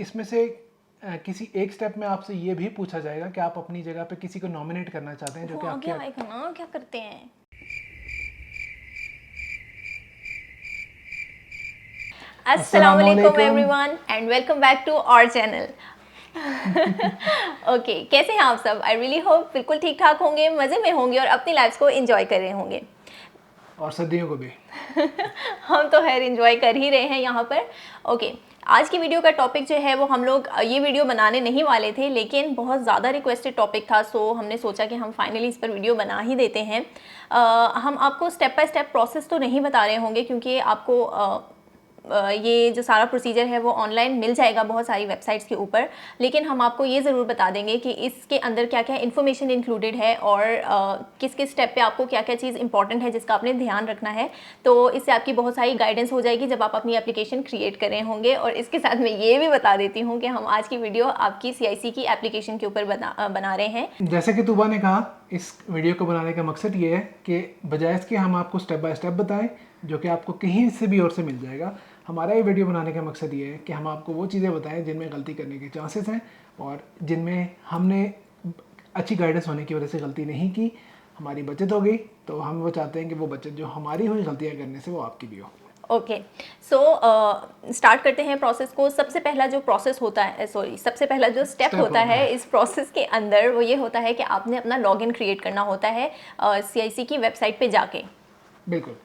इसमें से किसी एक स्टेप में आपसे ये भी पूछा जाएगा कि आप अपनी जगह पे किसी को नॉमिनेट करना चाहते हैं जो वो कि आगे आपके आएगा ना, क्या करते हैं। अस्सलाम वालेकुम अस्सलामुअलैकुम। Everyone and welcome back to our channel. Okay, कैसे हैं आप सब? आई रियली होप बिल्कुल ठीक ठाक होंगे, मज़े में होंगे और अपनी लाइफ को एंजॉय कर रहे होंगे। और सर्दियों को भी। हम तो खैर एंजॉय कर ही रहे हैं यहाँ पर। ओके, आज की वीडियो का टॉपिक जो है वो हम लोग ये वीडियो बनाने नहीं वाले थे, लेकिन बहुत ज़्यादा रिक्वेस्टेड टॉपिक था, सो हमने सोचा कि हम फाइनली इस पर वीडियो बना ही देते हैं। हम आपको स्टेप बाय स्टेप प्रोसेस तो नहीं बता रहे होंगे, क्योंकि आपको ये जो सारा प्रोसीजर है वो ऑनलाइन मिल जाएगा बहुत सारी वेबसाइट्स के ऊपर, लेकिन हम आपको ये ज़रूर बता देंगे कि इसके अंदर क्या क्या इन्फॉर्मेशन इंक्लूडेड है और किस किस स्टेप पे आपको क्या क्या चीज़ इंपॉर्टेंट है जिसका आपने ध्यान रखना है। तो इससे आपकी बहुत सारी गाइडेंस हो जाएगी जब आप अपनी एप्लीकेशन क्रिएट कर रहे होंगे। और इसके साथ मैं ये भी बता देती हूँ कि हम आज की वीडियो आपकी CIC की एप्लीकेशन के ऊपर बना रहे हैं। जैसे कि तुबा ने कहा, इस वीडियो को बनाने का मकसद ये है कि बजाय इसके हम आपको स्टेप बाय स्टेप बताएं जो कि आपको कहीं से भी और से मिल जाएगा। हमारा ये वीडियो बनाने का मकसद ये है कि हम आपको वो चीज़ें बताएं जिनमें गलती करने के चांसेस हैं और जिनमें हमने अच्छी गाइडेंस होने की वजह से गलती नहीं की, हमारी बचत हो गई। तो हम वो चाहते हैं कि वो बचत जो हमारी हुई गलतियाँ करने से वो आपकी भी हो। ओके, सो स्टार्ट करते हैं प्रोसेस को। सबसे पहला जो प्रोसेस होता है, सबसे पहला जो स्टेप होता है इस प्रोसेस के अंदर, वो ये होता है कि आपने अपना लॉगिन क्रिएट करना होता है CIC की वेबसाइट पे जाके। बिल्कुल।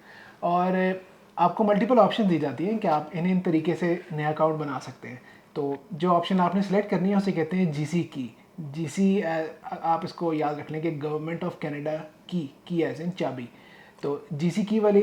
और आपको मल्टीपल ऑप्शन दी जाती हैं कि आप इन तरीके से नया अकाउंट बना सकते हैं। तो जो ऑप्शन आपने सेलेक्ट करनी है उसे कहते हैं GC की। GC आप इसको याद रख लें कि गवर्नमेंट ऑफ कनाडा की एज इन चाबी। तो GC की वाली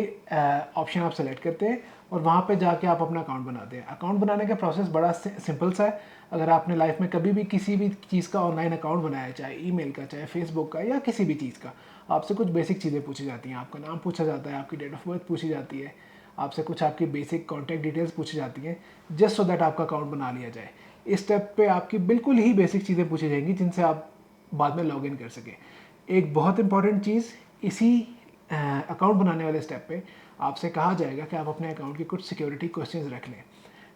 ऑप्शन आप सेलेक्ट करते हैं और वहाँ पे जाके आप अपना अकाउंट बनाते हैं। अकाउंट बनाने का प्रोसेस बड़ा सिंपल सा है। अगर आपने लाइफ में कभी भी किसी भी चीज़ का ऑनलाइन अकाउंट बनाया है, चाहे ईमेल का, चाहे फेसबुक का, या किसी भी चीज़ का, आपसे कुछ बेसिक चीज़ें पूछी जाती हैं। आपका नाम पूछा जाता है, आपकी डेट ऑफ बर्थ पूछी जाती है, आपसे कुछ आपकी बेसिक कॉन्टैक्ट डिटेल्स पूछी जाती हैं, जस्ट सो दैट आपका अकाउंट बना लिया जाए। इस स्टेप पे आपकी बिल्कुल ही बेसिक चीज़ें पूछी जाएंगी जिनसे आप बाद में लॉगिन कर सकें। एक बहुत इंपॉर्टेंट चीज़, इसी अकाउंट बनाने वाले स्टेप पे आपसे कहा जाएगा कि आप अपने अकाउंट के कुछ सिक्योरिटी क्वेश्चंस रख लें।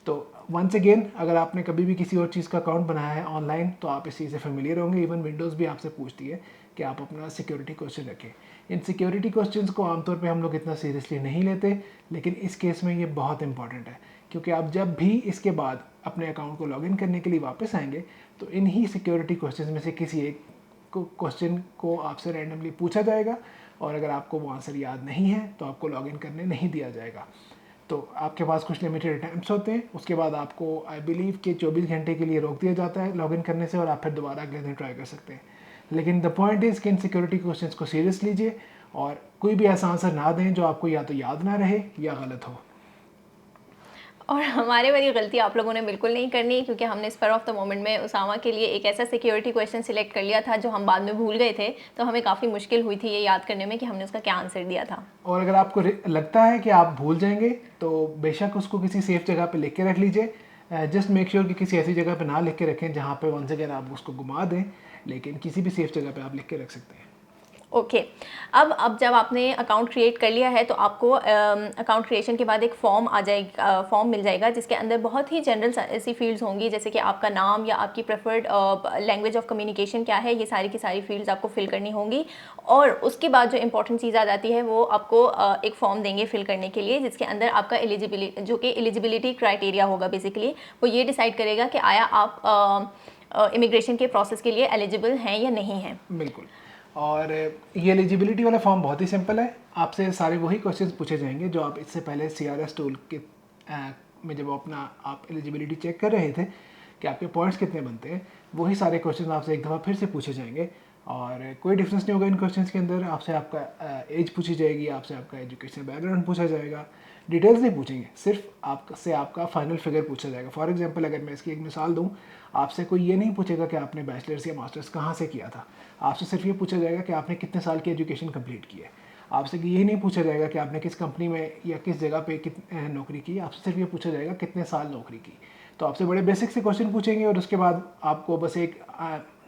तो वंस अगेन, अगर आपने कभी भी किसी और चीज़ का अकाउंट बनाया है ऑनलाइन तो आप इस चीज़ से फेमिलियर होंगे। इवन विंडोज़ भी आपसे पूछती है कि आप अपना सिक्योरिटी क्वेश्चन रखें। इन सिक्योरिटी क्वेश्चंस को आमतौर पे हम लोग इतना सीरियसली नहीं लेते, लेकिन इस केस में ये बहुत इंपॉर्टेंट है, क्योंकि आप जब भी इसके बाद अपने अकाउंट को लॉगिन करने के लिए वापस आएंगे तो इन्हीं सिक्योरिटी क्वेश्चंस में से किसी एक क्वेश्चन को आपसे रैंडमली पूछा जाएगा और अगर आपको वो आंसर याद नहीं है तो आपको लॉगिन करने नहीं दिया जाएगा। तो आपके पास कुछ लिमिटेड अटैम्प्ट्स होते हैं, उसके बाद आपको आई बिलीव कि 24 घंटे के लिए रोक दिया जाता है लॉगिन करने से और आप फिर दोबारा अगले दिन ट्राई कर सकते हैं। लेकिन द पॉइंट इज़ कि इन सिक्योरिटी क्वेश्चंस को सीरियस लीजिए और कोई भी ऐसा आंसर ना दें जो आपको या तो याद ना रहे या गलत हो। और हमारे वाली गलती आप लोगों ने बिल्कुल नहीं करनी, क्योंकि हमने स्पर ऑफ द मोमेंट में उसामा के लिए एक ऐसा सिक्योरिटी क्वेश्चन सिलेक्ट कर लिया था जो हम बाद में भूल गए थे, तो हमें काफ़ी मुश्किल हुई थी ये याद करने में कि हमने उसका क्या आंसर दिया था। और अगर आपको लगता है कि आप भूल जाएंगे तो बेशक उसको किसी सेफ जगह पे लिख के रख लीजिए। जस्ट मेक श्योर कि किसी ऐसी जगह पे ना लिख के रखें जहाँ पे वंस अगेन आप उसको घुमा दें, लेकिन किसी भी सेफ जगह पे आप लिख के रख सकते हैं। ओके, अब जब आपने अकाउंट क्रिएट कर लिया है तो आपको अकाउंट क्रिएशन के बाद एक फॉर्म आ जाएगा, फॉर्म मिल जाएगा जिसके अंदर बहुत ही जनरल ऐसी फील्ड्स होंगी, जैसे कि आपका नाम या आपकी प्रेफर्ड लैंग्वेज ऑफ कम्युनिकेशन क्या है, ये सारी की सारी फील्ड्स आपको फिल करनी होंगी। और उसके बाद जो इंपॉर्टेंट चीज़ आ जाती है वो आपको एक फॉर्म देंगे फिल करने के लिए, जिसके अंदर आपका एलिजिबिलिटी, जो कि एलिजिबिलिटी क्राइटेरिया होगा बेसिकली, वो ये डिसाइड करेगा कि आया आप इमिग्रेशन के प्रोसेस के लिए एलिजिबल हैं या नहीं हैं। बिल्कुल। और ये एलिजिबिलिटी वाला फॉर्म बहुत ही सिंपल है। आपसे सारे वही क्वेश्चंस पूछे जाएंगे जो आप इससे पहले CRS टूल के में जब अपना आप एलिजिबिलिटी चेक कर रहे थे कि आपके पॉइंट्स कितने बनते हैं, वही सारे क्वेश्चन आपसे एक दफ़ा फिर से पूछे जाएंगे। और कोई डिफरेंस नहीं होगा इन क्वेश्चंस के अंदर। आपसे आपका एज पूछी जाएगी, आपसे आपका एजुकेशन बैकग्राउंड पूछा जाएगा, डिटेल्स नहीं पूछेंगे, सिर्फ आपसे आपका फाइनल फिगर पूछा जाएगा। फॉर एग्जांपल, अगर मैं इसकी एक मिसाल दूं, आपसे कोई ये नहीं पूछेगा कि आपने बैचलर्स या मास्टर्स कहाँ से किया था। आपसे सिर्फ ये पूछा जाएगा कि आपने कितने साल की एजुकेशन कंप्लीट की है। आपसे ये नहीं पूछा जाएगा कि आपने किस कंपनी में या किस जगह पे नौकरी की। आपसे सिर्फ ये पूछा जाएगा कितने साल नौकरी की। तो आपसे बड़े बेसिक से क्वेश्चन पूछेंगे और उसके बाद आपको बस एक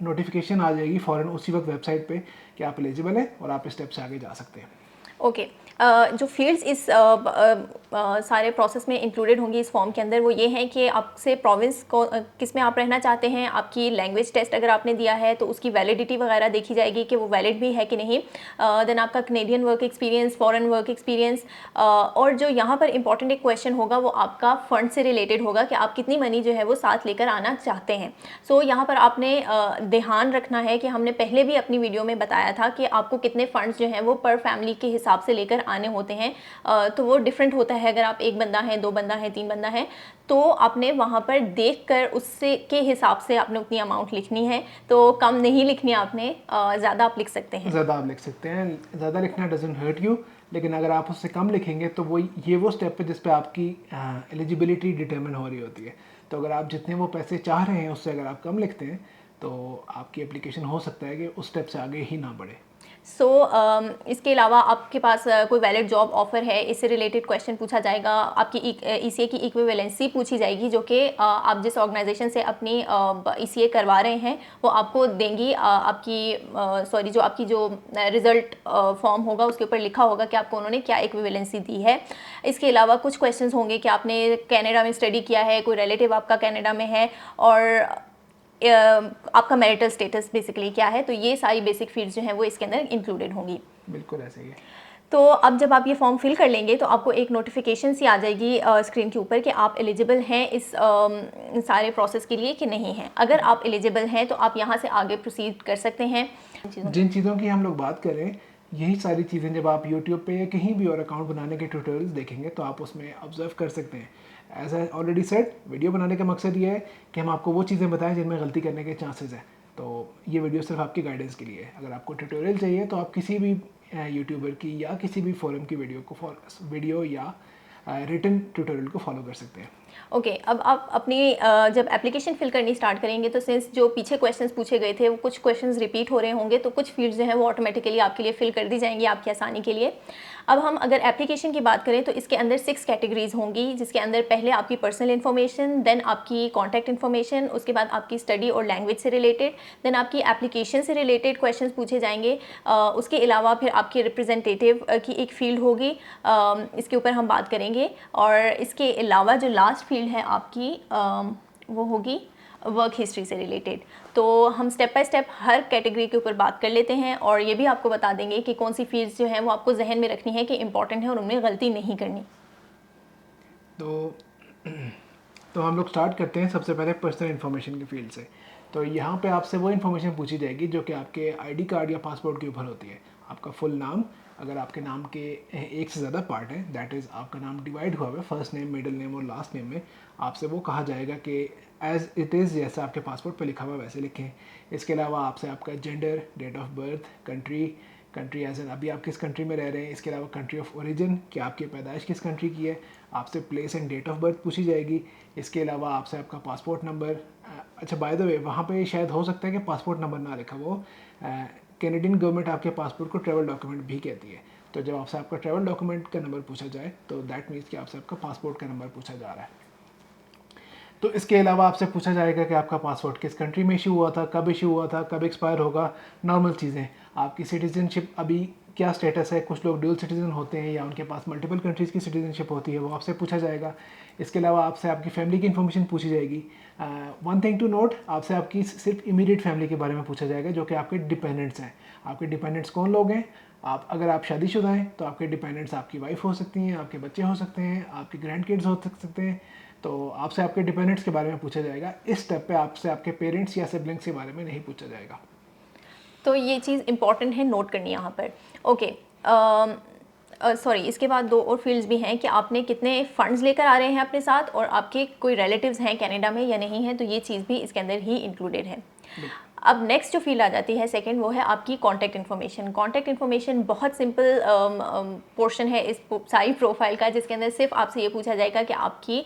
नोटिफिकेशन आ जाएगी फ़ौरन उसी वक्त वेबसाइट पे कि आप एलिजिबल हैं और आप इस स्टेप से आगे जा सकते हैं। ओके। जो फील्ड्स इस सारे प्रोसेस में इंक्लूडेड होंगी इस फॉर्म के अंदर, वो ये हैं कि आपसे प्रोविंस को किस में आप रहना चाहते हैं, आपकी लैंग्वेज टेस्ट अगर आपने दिया है तो उसकी वैलिडिटी वगैरह देखी जाएगी कि वो वैलिड भी है कि नहीं। देन आपका Canadian work experience, foreign work experience, और जो यहाँ पर इंपॉर्टेंट एक क्वेश्चन होगा वो आपका फंड से रिलेटेड होगा कि आप कितनी मनी जो है वो साथ लेकर आना चाहते हैं। सो यहाँ पर आपने ध्यान रखना है कि हमने पहले भी अपनी वीडियो में बताया था कि आपको कितने फंड्स जो हैं वो पर फैमिली के हिसाब से लेकर आने होते हैं। तो वो डिफरेंट होता है, अगर आप एक बंदा है, दो बंदा है, तीन बंदा है, तो आपने वहाँ पर देखकर उससे के हिसाब से आपने उतनी अमाउंट लिखनी है। तो कम नहीं लिखनी आपने, ज़्यादा आप लिख सकते हैं। ज़्यादा आप लिख सकते हैं, ज़्यादा लिखना डजंट हर्ट यू, लेकिन अगर आप उससे कम लिखेंगे तो वो स्टेप है जिस पे आपकी एलिजिबिलिटी डिटरमिन हो रही होती है। तो अगर आप जितने वो पैसे चाह रहे हैं उससे अगर आप कम लिखते हैं तो आपकी एप्लीकेशन हो सकता है कि उस स्टेप से आगे ही ना बढ़े। सो इसके अलावा आपके पास कोई वैलिड जॉब ऑफर है, इससे रिलेटेड क्वेश्चन पूछा जाएगा। आपकी ईसीए की इक्विवेलेंसी पूछी जाएगी, जो कि आप जिस ऑर्गेनाइजेशन से अपनी ईसीए करवा रहे हैं वो आपको देंगी। जो आपकी जो रिजल्ट फॉर्म होगा उसके ऊपर लिखा होगा कि आपको उन्होंने क्या इक्विवेलेंसी दी है। इसके अलावा कुछ क्वेश्चंस होंगे कि आपने कनाडा में स्टडी किया है, कोई रिलेटिव आपका कनाडा में है, और आपका मैरिटल स्टेटस बेसिकली क्या है। तो ये सारी बेसिक फील्ड्स जो हैं वो इसके अंदर इंक्लूडेड होंगी। बिल्कुल ऐसे ही है। तो अब जब आप ये फॉर्म फिल कर लेंगे तो आपको एक नोटिफिकेशन सी आ जाएगी स्क्रीन के ऊपर कि आप एलिजिबल हैं इस सारे प्रोसेस के लिए कि नहीं हैं। अगर आप एलिजिबल हैं तो आप यहाँ से आगे प्रोसीड कर सकते हैं। जिन चीज़ों की हम लोग बात करें, यही सारी चीज़ें जब आप यूट्यूब पे या कहीं भी और अकाउंट बनाने के ट्यूटोरियल्स देखेंगे तो आप उसमें ऑब्जर्व कर सकते हैं। As I already said, video बनाने का मकसद ये है कि हम आपको वो चीज़ें बताएं जिनमें गलती करने के चांसेस हैं। तो ये वीडियो सिर्फ आपकी गाइडेंस के लिए है। अगर आपको ट्यूटोरियल चाहिए तो आप किसी भी यूट्यूबर की या किसी भी फोरम की वीडियो या रिटन ट्यूटोरियल को फॉलो कर सकते हैं। ओके, अब आप अपनी जब एप्लीकेशन फिल करनी स्टार्ट करेंगे तो सिंस जो पीछे क्वेश्चंस पूछे गए थे वो कुछ क्वेश्चंस रिपीट हो रहे होंगे, तो कुछ फील्ड्स जो हैं वो ऑटोमेटिकली आपके लिए फिल कर दी जाएंगी आपकी आसानी के लिए। अब हम अगर एप्लीकेशन की बात करें तो इसके अंदर 6 कैटेगरीज होंगी, जिसके अंदर पहले आपकी पर्सनल इन्फॉर्मेशन, देन आपकी कॉन्टैक्ट इन्फॉर्मेशन, उसके बाद आपकी स्टडी और लैंग्वेज से रिलेटेड, देन आपकी एप्लीकेशन से रिलेटेड क्वेश्चंस पूछे जाएंगे। उसके अलावा फिर आपके रिप्रेजेंटेटिव की एक फील्ड होगी, इसके ऊपर हम बात करेंगे। और इसके अलावा जो लास्ट फील्ड है आपकी वो होगी वर्क हिस्ट्री से रिलेटेड। तो हम step by step her category के ऊपर बात कर लेते हैं और ये भी आपको बता देंगे कि कौन सी फील्ड्स जो हैं वो आपको जहन में रखनी है कि इंपॉर्टेंट है और उनमें गलती नहीं करनी। तो हम लोग स्टार्ट करते हैं सबसे पहले पर्सनल इन्फॉर्मेशन की फील्ड से। तो यहाँ पे आपसे वो इन्फॉर्मेशन पूछी जाएगी जो कि आपके आईडी कार्ड या पासपोर्ट के ऊपर होती है। आपका फुल नाम, अगर आपके नाम के एक से ज़्यादा पार्ट है, दैट इज़ आपका नाम डिवाइड हुआ है फर्स्ट नेम, मिडिल नेम और लास्ट नेम में, आपसे वो कहा जाएगा कि एज इट इज़ जैसा आपके पासपोर्ट पे लिखा हुआ है वैसे लिखें। इसके अलावा आपसे आपका gender, date of birth, country as an अभी आप किस कंट्री में रह रहे हैं, इसके अलावा कंट्री ऑफ ओरिजिन कि आपकी पैदाइश किस कंट्री की है, आपसे place and date of birth पूछी जाएगी। इसके अलावा आपसे आपका पासपोर्ट नंबर, अच्छा बाय द वे वहाँ पे शायद हो सकता है कि पासपोर्ट नंबर ना लिखा, वो कैनेडियन गवर्नमेंट आपके पासपोर्ट को ट्रैवल डॉक्यूमेंट भी कहती है। तो जब आपसे आपका ट्रैवल डॉक्यूमेंट का नंबर पूछा जाए तो दैट मीन्स कि आपसे आपका पासपोर्ट का नंबर पूछा जा रहा है। तो इसके अलावा आपसे पूछा जाएगा कि आपका पासपोर्ट किस कंट्री में इशू हुआ था, कब इशू हुआ था, कब एक्सपायर होगा, नॉर्मल चीज़ें। आपकी सिटीजनशिप अभी क्या स्टेटस है, कुछ लोग ड्यूल सिटीजन होते हैं या उनके पास मल्टीपल कंट्रीज़ की सिटीजनशिप होती है, वो आपसे पूछा जाएगा। इसके अलावा आपसे आपकी फैमिली की इन्फॉर्मेशन पूछी जाएगी। वन थिंग टू नोट, आपसे आपकी सिर्फ इमीडिएट फैमिली के बारे में पूछा जाएगा जो कि आपके डिपेंडेंट्स हैं। आपके डिपेंडेंट्स कौन लोग हैं? अगर आप शादीशुदा हैं तो आपके डिपेंडेंट्स आपकी वाइफ हो सकती हैं, आपके बच्चे हो सकते हैं, आपके ग्रैंड किड्स हो सकते हैं। तो आपसे आपके डिपेंडेंट्स के बारे में पूछा जाएगा। इस स्टेप पे आपसे आपके पेरेंट्स या सिबलिंग्स के बारे में नहीं पूछा जाएगा। तो ये चीज़ इंपॉर्टेंट है नोट करनी यहाँ पर। ओके, सॉरी, इसके बाद 2 और फील्ड्स भी हैं कि आपने कितने फ़ंड्स लेकर आ रहे हैं अपने साथ और आपके कोई रिलेटिव्स हैं कनाडा में या नहीं हैं, तो ये चीज़ भी इसके अंदर ही इंक्लूडेड है। अब नेक्स्ट जो फील्ड आ जाती है सेकंड, वो है आपकी कॉन्टैक्ट इन्फॉर्मेशन। कॉन्टैक्ट इन्फॉर्मेशन बहुत सिंपल पोर्शन है इस सारी प्रोफाइल का, जिसके अंदर सिर्फ आपसे ये पूछा जाएगा कि आपकी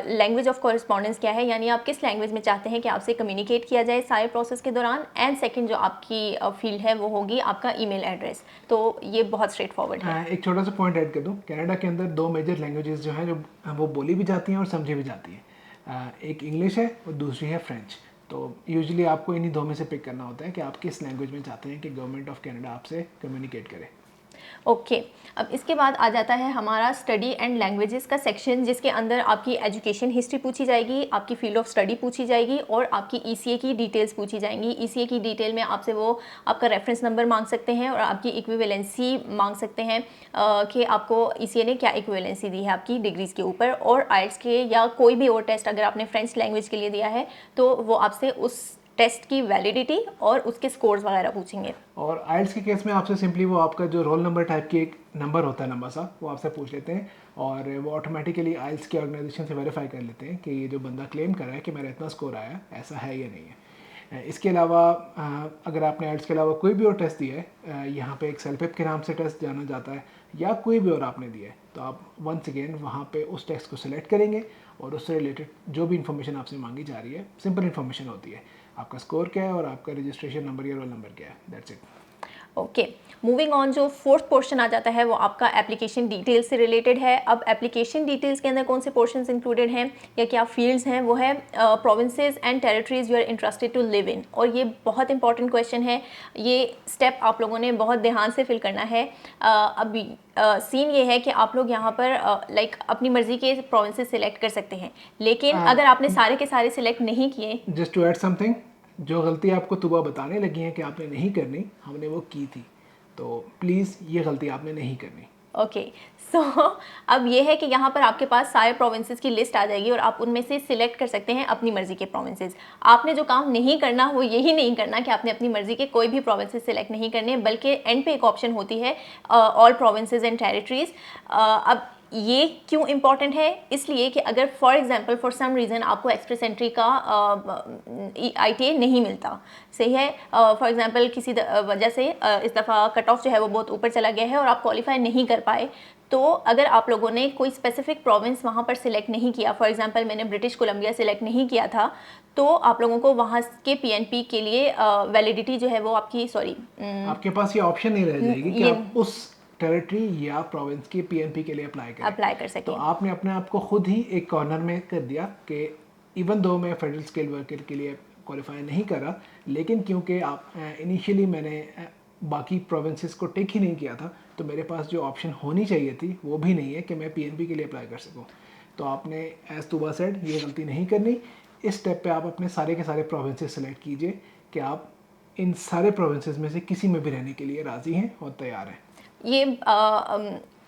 लैंग्वेज ऑफ कॉरेस्पॉन्डेंस क्या है, यानी आप किस लैंग्वेज में चाहते हैं कि आपसे कम्युनिकेट किया जाए सारे प्रोसेस के दौरान। एंड सेकंड जो आपकी फील्ड है वो होगी आपका ईमेल एड्रेस। तो ये बहुत स्ट्रेट फॉरवर्ड है। एक छोटा सा पॉइंट ऐड कर दूँ, कनाडा के अंदर 2 मेजर लैंग्वेजेस जो हैं जो वो बोली भी जाती हैं और समझी भी जाती हैं। एक इंग्लिश है और दूसरी है फ्रेंच। तो यूजुअली आपको इन्हीं 2 में से पिक करना होता है कि आप किस लैंग्वेज में चाहते हैं कि गवर्नमेंट ऑफ कनाडा आपसे कम्युनिकेट करे। ओके अब इसके बाद आ जाता है हमारा स्टडी एंड लैंग्वेजेस का सेक्शन, जिसके अंदर आपकी एजुकेशन हिस्ट्री पूछी जाएगी, आपकी फील्ड ऑफ स्टडी पूछी जाएगी और आपकी ईसीए की डिटेल्स पूछी जाएंगी। ईसीए की डिटेल में आपसे वो आपका रेफरेंस नंबर मांग सकते हैं और आपकी इक्विवेलेंसी मांग सकते हैं कि आपको ईसीए ने क्या इक्विवेलेंसी दी है आपकी डिग्रीज़ के ऊपर, और आइल्स के या कोई भी और टेस्ट अगर आपने फ्रेंच लैंग्वेज के लिए दिया है तो वो आपसे उस टेस्ट की वैलिडिटी और उसके स्कोर्स वगैरह पूछेंगे। और आइल्स के केस में आपसे सिंपली वो आपका जो रोल नंबर टाइप की एक नंबर होता है लंबा सा, वो आपसे पूछ लेते हैं और वो ऑटोमेटिकली आइल्स की ऑर्गेनाइजेशन से वेरीफाई कर लेते हैं कि ये जो बंदा क्लेम कर रहा है कि मेरा इतना स्कोर आया, ऐसा है या नहीं है। इसके अलावा अगर आपने आइल्स के अलावा कोई भी और टेस्ट दिया है, यहाँ पे एक सेल्फिप के नाम से टेस्ट जाना जाता है, या कोई भी और आपने दिया है, तो आप वंस अगेन वहाँ पे उस टेस्ट को सिलेक्ट करेंगे और उससे रिलेटेड जो भी इन्फॉर्मेशन आपसे मांगी जा रही है, सिंपल इन्फॉर्मेशन होती है, आपका स्कोर क्या है और आपका रजिस्ट्रेशन नंबर या रोल नंबर क्या है, that's it. Okay moving on, जो फोर्थ पोर्शन आ जाता है वो आपका एप्लीकेशन डिटेल्स से रिलेटेड है। अब एप्लीकेशन डिटेल्स के अंदर कौन से पोर्शंस इंक्लूडेड हैं या क्या फील्ड्स हैं, वो है provinces and territories you are interested to live in. और ये बहुत इंपॉर्टेंट क्वेश्चन है, ये स्टेप आप लोगों ने बहुत ध्यान से फिल करना है। अभी सीन ये है कि आप लोग यहाँ पर अपनी मर्जी के प्रोविंसेस सिलेक्ट कर सकते हैं, लेकिन अगर आपने सारे के सारे सिलेक्ट नहीं किए, जस्ट टू ऐड समथिंग, जो गलती आपको तुबा बताने लगी है कि आपने नहीं करनी, हमने वो की थी, तो प्लीज़ ये गलती आपने नहीं करनी। ओके सो अब ये है कि यहाँ पर आपके पास सारे प्रोविंसेस की लिस्ट आ जाएगी और आप उनमें से सिलेक्ट कर सकते हैं अपनी मर्जी के प्रोविंसेस। आपने जो काम नहीं करना वो यही नहीं करना कि आपने अपनी मर्जी के कोई भी प्रोविंसेस सिलेक्ट नहीं करने, बल्कि एंड पे एक ऑप्शन होती है ऑल प्रोविंसेस एंड टेरिटरीज। अब ये क्यों इम्पॉर्टेंट है, इसलिए कि अगर for example for some reason आपको एक्सप्रेस एंट्री का ITA नहीं मिलता, सही है, फॉर एग्जांपल किसी वजह से इस दफ़ा कट ऑफ जो है वो बहुत ऊपर चला गया है और आप क्वालिफाई नहीं कर पाए, तो अगर आप लोगों ने कोई स्पेसिफिक प्रोविंस वहाँ पर सिलेक्ट नहीं किया, फॉर एग्जांपल मैंने ब्रिटिश कोलंबिया सिलेक्ट नहीं किया था, तो आप लोगों को वहाँ के PNP के लिए वैलिडिटी जो है वो आपकी आपके पास ये ऑप्शन नहीं रह जाएगी कि आप उस टेरिटरी या प्रोविंस के PNP के लिए अप्लाई कर सकें। तो आपने अपने आप को खुद ही एक कॉर्नर में कर दिया कि इवन दो मैं फेडरल स्केल वर्कर के लिए क्वालिफाई नहीं करा, लेकिन क्योंकि आप इनिशियली मैंने बाकी प्रोविंसेस को टिक ही नहीं किया था, तो मेरे पास जो ऑप्शन होनी चाहिए थी वो भी नहीं है कि मैं PNP के लिए अप्लाई कर सकूं। तो आपने एज तुबा सेड ये गलती नहीं करनी। इस स्टेप पे आप अपने सारे के सारे प्रोविंसेस सेलेक्ट कीजिए कि आप इन सारे प्रोविंसेस में से किसी में भी रहने के लिए राज़ी हैं और तैयार हैं। ये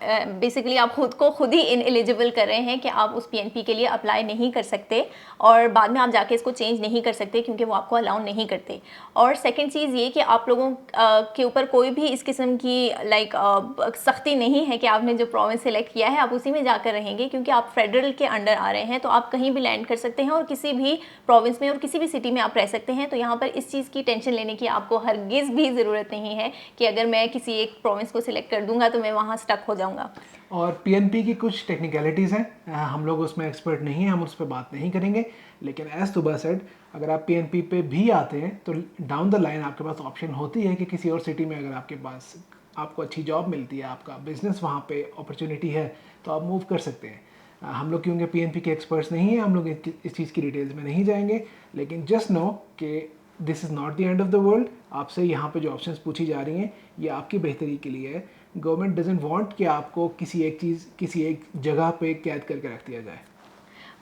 बेसिकली आप खुद ही इनएलिजिबल कर रहे हैं कि आप उस PNP के लिए अप्लाई नहीं कर सकते और बाद में आप जाके इसको चेंज नहीं कर सकते क्योंकि वो आपको अलाउ नहीं करते। और सेकंड चीज़ ये कि आप लोगों के ऊपर कोई भी इस किस्म की सख्ती नहीं है कि आपने जो प्रोविंस सेलेक्ट किया है आप उसी में जाकर रहेंगे, क्योंकि आप फेडरल के अंडर आ रहे हैं तो आप कहीं भी लैंड कर सकते हैं और किसी भी प्रोविंस में और किसी भी सिटी में आप रह सकते हैं। तो यहाँ पर इस चीज़ की टेंशन लेने की आपको हरगिज़ भी ज़रूरत नहीं है कि अगर मैं किसी एक प्रोविंस को सिलेक्ट कर दूंगा तो मैं वहाँ स्टक हो जाऊंगा। और PNP की कुछ टेक्निकलिटीज़ हैं, हम लोग उसमें एक्सपर्ट नहीं हैं, हम उस पर बात नहीं करेंगे, लेकिन एज तुबा सेड अगर आप PNP पे भी आते हैं तो डाउन द लाइन आपके पास ऑप्शन होती है कि किसी और सिटी में अगर आपके पास आपको अच्छी जॉब मिलती है, आपका बिजनेस वहाँ पे अपॉर्चुनिटी है, तो आप मूव कर सकते हैं। हम लोग क्योंकि PNP के एक्सपर्ट्स नहीं हैं, हम लोग इस चीज़ की डिटेल्स में नहीं जाएंगे, लेकिन जस्ट नो कि this is not the end of the world. आपसे यहाँ पे जो ऑप्शंस पूछी जा रही हैं ये आपकी बेहतरी के लिए है। गवर्नमेंट डजंट वांट कि आपको किसी एक जगह पे कैद करके रख दिया जाए।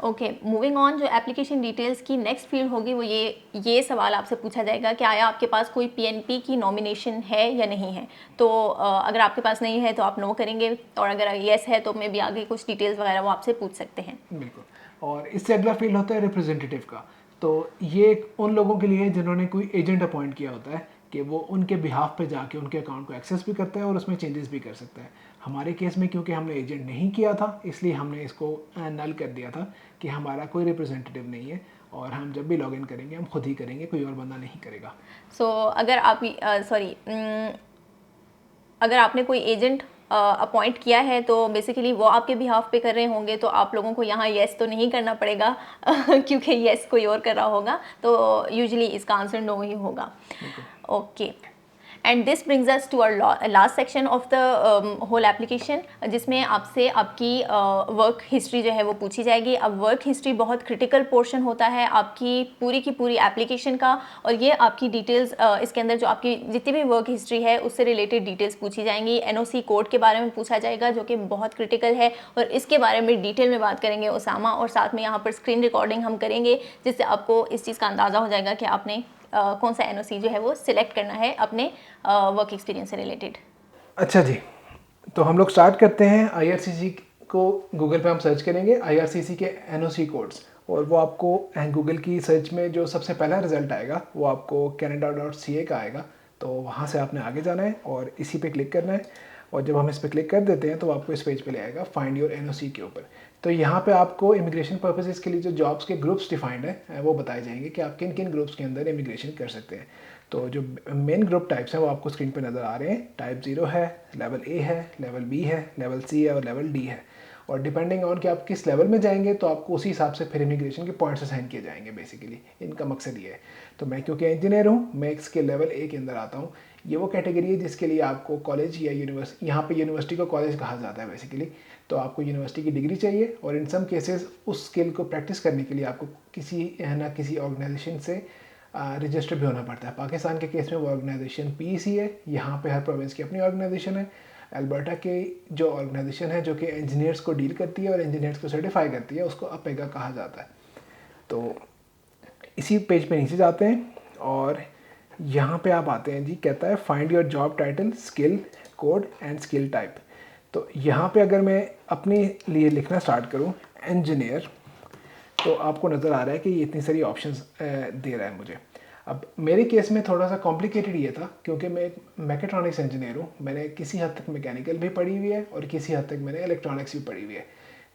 ओके मूविंग ऑन, जो एप्लीकेशन डिटेल्स की नेक्स्ट फील्ड होगी वो ये सवाल आपसे पूछा जाएगा कि आया आपके पास कोई PNP की नॉमिनेशन है या नहीं है। तो अगर आपके पास नहीं है तो आप नो करेंगे, और अगर येस है तो मे भी आगे कुछ डिटेल्स वगैरह वो आपसे पूछ सकते हैं। बिल्कुल। और इससे अगला फील्ड होता है रिप्रेजेंटेटिव का। तो ये उन लोगों के लिए है जिन्होंने कोई एजेंट अपॉइंट किया होता है कि वो उनके बिहाफ पे जाके उनके अकाउंट को एक्सेस भी करता है और उसमें चेंजेस भी कर सकता है। हमारे केस में क्योंकि हमने एजेंट नहीं किया था इसलिए हमने इसको नल कर दिया था कि हमारा कोई रिप्रेजेंटेटिव नहीं है और हम जब भी लॉगिन करेंगे हम खुद ही करेंगे, कोई और बंदा नहीं करेगा। अगर आप अगर आपने कोई एजेंट अपॉइंट किया है तो बेसिकली वो आपके बिहाफ पे कर रहे होंगे, तो आप लोगों को यहाँ येस तो नहीं करना पड़ेगा क्योंकि येस कोई और कर रहा होगा, तो यूजुअली इसका आंसर नो ही होगा। Okay and this brings us to our last section of the whole application, जिसमें आपसे आपकी वर्क हिस्ट्री जो है वो पूछी जाएगी। अब वर्क हिस्ट्री बहुत क्रिटिकल पोर्शन होता है आपकी पूरी की पूरी एप्लीकेशन का, और ये आपकी डिटेल्स इसके अंदर जो आपकी जितनी भी वर्क हिस्ट्री है उससे रिलेटेड डिटेल्स पूछी जाएंगी। एनओसी कोड के बारे में पूछा जाएगा जो कि बहुत क्रिटिकल है, और इसके बारे में डिटेल में बात करेंगे उसामा, और साथ में यहाँ पर स्क्रीन रिकॉर्डिंग हम करेंगे जिससे आपको इस चीज़ का अंदाज़ा हो जाएगा कि आपने कौन सा एनओसी जो है वो सिलेक्ट करना है अपने वर्क एक्सपीरियंस से रिलेटेड। अच्छा जी, तो हम लोग स्टार्ट करते हैं। आईआरसीसी को गूगल पे हम सर्च करेंगे आईआरसीसी के एनओसी कोड्स, और वो आपको गूगल की सर्च में जो सबसे पहला रिजल्ट आएगा वो आपको canada.ca का आएगा। तो वहाँ से आपने आगे जाना है और इसी पे क्लिक करना है, और जब हम इस पर क्लिक कर देते हैं तो आपको इस पेज पे ले आएगा फाइंड योर एनओसी के ऊपर। तो यहाँ पे आपको इमिग्रेशन पर्पसेस के लिए जो जॉब्स के ग्रुप्स डिफाइंड है वो बताए जाएंगे कि आप किन किन ग्रुप्स के अंदर इमिग्रेशन कर सकते हैं। तो जो मेन ग्रुप टाइप्स हैं वो आपको स्क्रीन पे नज़र आ रहे हैं। टाइप 0 है, लेवल ए है, लेवल बी है, लेवल सी है और लेवल डी है। और डिपेंडिंग ऑन कि आप किस लेवल में जाएंगे तो आपको उसी हिसाब से फिर इमिग्रेशन के पॉइंट्स असाइन किए जाएंगे। बेसिकली इनका मकसद ये है। तो मैं क्योंकि इंजीनियर हूँ, मैं इसके लेवल ए के अंदर आता हूँ। ये वो कैटेगरी है जिसके लिए आपको कॉलेज या यूनिवर्सिटी, यहाँ पे यूनिवर्सिटी को कॉलेज कहा जाता है बेसिकली। तो आपको यूनिवर्सिटी की डिग्री चाहिए, और इन सम केसेस उस स्किल को प्रैक्टिस करने के लिए आपको किसी ना किसी ऑर्गेनाइजेशन से रजिस्टर भी होना पड़ता है। पाकिस्तान के केस में वो ऑर्गेनाइजेशन पीईसी है। यहाँ पे हर प्रोविंस की अपनी ऑर्गेनाइजेशन है। अल्बर्टा के जो ऑर्गेनाइजेशन है जो कि इंजीनियर्स को डील करती है और इंजीनियर्स को सर्टिफाई करती है, उसको अपेगा कहा जाता है। तो इसी पेज पे नीचे जाते हैं और यहाँ पे आप आते हैं जी, कहता है find your job title, skill code and skill type. तो यहाँ पे अगर मैं अपने लिए लिखना स्टार्ट करूँ इंजीनियर, तो आपको नज़र आ रहा है कि ये इतनी सारी ऑप्शंस दे रहा है मुझे। अब मेरे केस में थोड़ा सा कॉम्प्लिकेटेड ये था क्योंकि मैं एक मैकेट्रॉनिक्स इंजीनियर हूँ। मैंने किसी हद तक मैकेनिकल भी पढ़ी हुई है और किसी हद तक मैंने इलेक्ट्रॉनिक्स भी पढ़ी हुई है।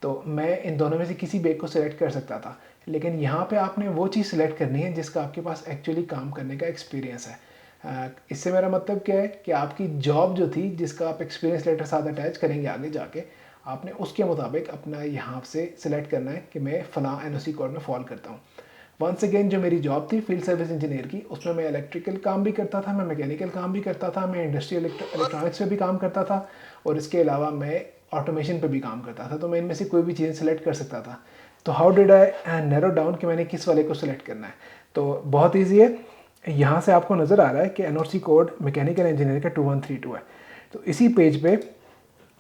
तो मैं इन दोनों में से किसी भी एक को सिलेक्ट कर सकता था, लेकिन यहाँ पे आपने वो चीज़ सिलेक्ट करनी है जिसका आपके पास एक्चुअली काम करने का एक्सपीरियंस है। इससे मेरा मतलब क्या है कि आपकी जॉब जो थी जिसका आप एक्सपीरियंस लेटर साथ अटैच करेंगे आगे जाके, आपने उसके मुताबिक अपना यहाँ से सिलेक्ट करना है कि मैं फ़लाँ एनओसी कोड में फॉल करता हूँ। वंस अगेन जो मेरी जॉब थी फील्ड सर्विस इंजीनियर की, उसमें मैं इलेक्ट्रिकल काम भी करता था, मैं मैकेनिकल काम भी करता था, मैं इंडस्ट्रियल इलेक्ट्रॉनिक्स पे भी काम करता था, और इसके अलावा मैं ऑटोमेशन पे भी काम करता था। तो मैं इनमें से कोई भी चीज़ सेलेक्ट कर सकता था। तो how did I narrow down कि मैंने किस वाले को सिलेक्ट करना है? तो बहुत ईजी है। यहाँ से आपको नज़र आ रहा है कि एनओसी कोड मैकेनिकल इंजीनियर का 2132 है। तो इसी पेज पे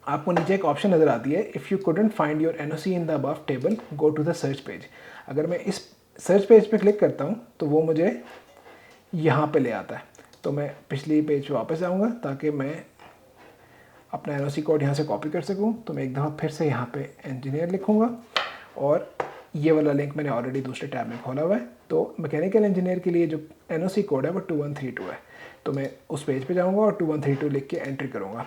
आपको नीचे एक ऑप्शन नज़र आती है, if you couldn't find your NOC in the above table go to the search page. अगर मैं इस सर्च पेज पे क्लिक करता हूँ तो वो मुझे यहाँ पे ले आता है। तो मैं पिछली पेज पे वापस आऊँगा ताकि मैं अपना एनओसी कोड यहाँ से कॉपी कर सकूँ। तो मैं एक दफ़ा फिर से यहाँ पे इंजीनियर लिखूँगा, और ये वाला लिंक मैंने ऑलरेडी दूसरे टैब में खोला हुआ है। तो मैकेनिकल इंजीनियर के लिए जो एनओसी कोड है वो 2132 है। तो मैं उस पेज पे जाऊँगा और 2132 लिख के एंट्री करूँगा।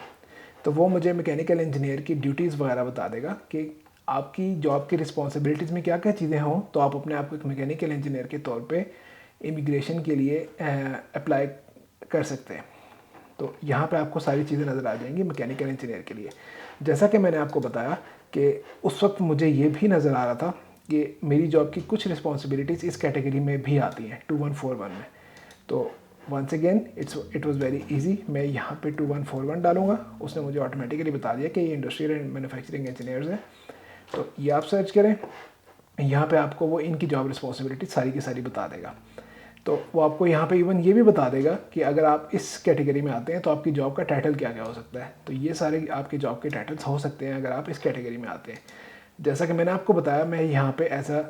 तो वो मुझे मैकेनिकल इंजीनियर की ड्यूटीज़ वगैरह बता देगा कि आपकी जॉब की रिस्पॉन्सिबिलिटीज़ में क्या क्या चीज़ें हों, तो आप अपने आप को एक मैकेनिकल इंजीनियर के तौर पे इमिग्रेशन के लिए अप्लाई कर सकते हैं। तो यहाँ पे आपको सारी चीज़ें नज़र आ जाएंगी मैकेनिकल इंजीनियर के लिए। जैसा कि मैंने आपको बताया कि उस वक्त मुझे ये भी नज़र आ रहा था कि मेरी जॉब की कुछ रिस्पॉन्सिबिलिटीज़ इस कैटेगरी में भी आती हैं 2141 में। तो once again it was very easy. मैं यहाँ पे 2141 डालूंगा, उसने मुझे ऑटोमेटिकली बता दिया कि ये इंडस्ट्रियल एंड मैन्युफैक्चरिंग इंजीनियर्स हैं। तो ये आप सर्च करें, यहाँ पे आपको वो इनकी जॉब रिस्पॉन्सिबिलिटी सारी की सारी बता देगा। तो वो आपको यहाँ पे इवन ये भी बता देगा कि अगर आप इस कैटेगरी में आते हैं तो आपकी जॉब का टाइटल क्या क्या हो सकता है। तो ये सारे आपके जॉब के टाइटल्स हो सकते हैं अगर आप इस कैटेगरी में आते हैं। जैसा कि मैंने आपको बताया, मैं यहाँ पे एज अ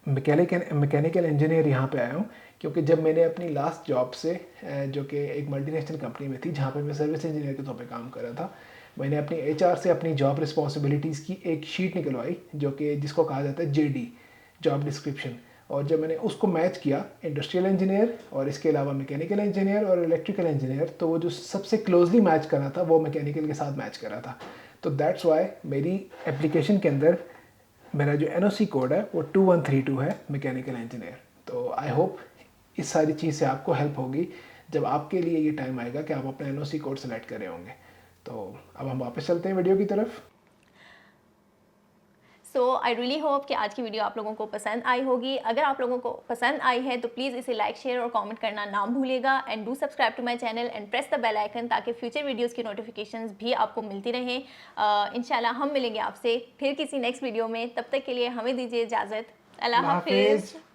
मैकेनिकल इंजीनियर यहाँ पे आया हूँ क्योंकि जब मैंने अपनी लास्ट जॉब से जो कि एक मल्टीनेशनल कंपनी में थी जहाँ पे मैं सर्विस इंजीनियर के तौर पे काम कर रहा था, मैंने अपनी एचआर से अपनी जॉब रिस्पॉन्सिबिलिटीज़ की एक शीट निकलवाई जो कि जिसको कहा जाता है जेडी, जॉब डिस्क्रिप्शन। और जब मैंने उसको मैच किया इंडस्ट्रियल इंजीनियर और इसके अलावा मैकेनिकल इंजीनियर और इलेक्ट्रिकल इंजीनियर, तो वो जो सबसे क्लोजली मैच कर रहा था वो मैकेनिकल के साथ मैच कर रहा था। तो दैट्स वाई मेरी एप्लीकेशन के अंदर मेरा जो एनओसी कोड है वो 2132 है मैकेनिकल इंजीनियर। तो आई होप इस सारी चीज़ से आपको हेल्प होगी जब आपके लिए ये टाइम आएगा कि आप अपना एनओसी कोड सेलेक्ट कर रहे होंगे। तो अब हम वापस चलते हैं वीडियो की तरफ। सो आई रियली होप कि आज की वीडियो आप लोगों को पसंद आई होगी। अगर आप लोगों को पसंद आई है तो प्लीज़ इसे लाइक, शेयर और कमेंट करना ना भूलिएगा। And do subscribe to my channel and press the bell icon, ताकि फ्यूचर वीडियोस की नोटिफिकेशंस भी आपको मिलती रहें। इंशाल्लाह हम मिलेंगे आपसे फिर किसी नेक्स्ट वीडियो में। तब तक के लिए हमें दीजिए इजाज़त। अल्लाह अल्लाह हाफिज़। हाफिज़।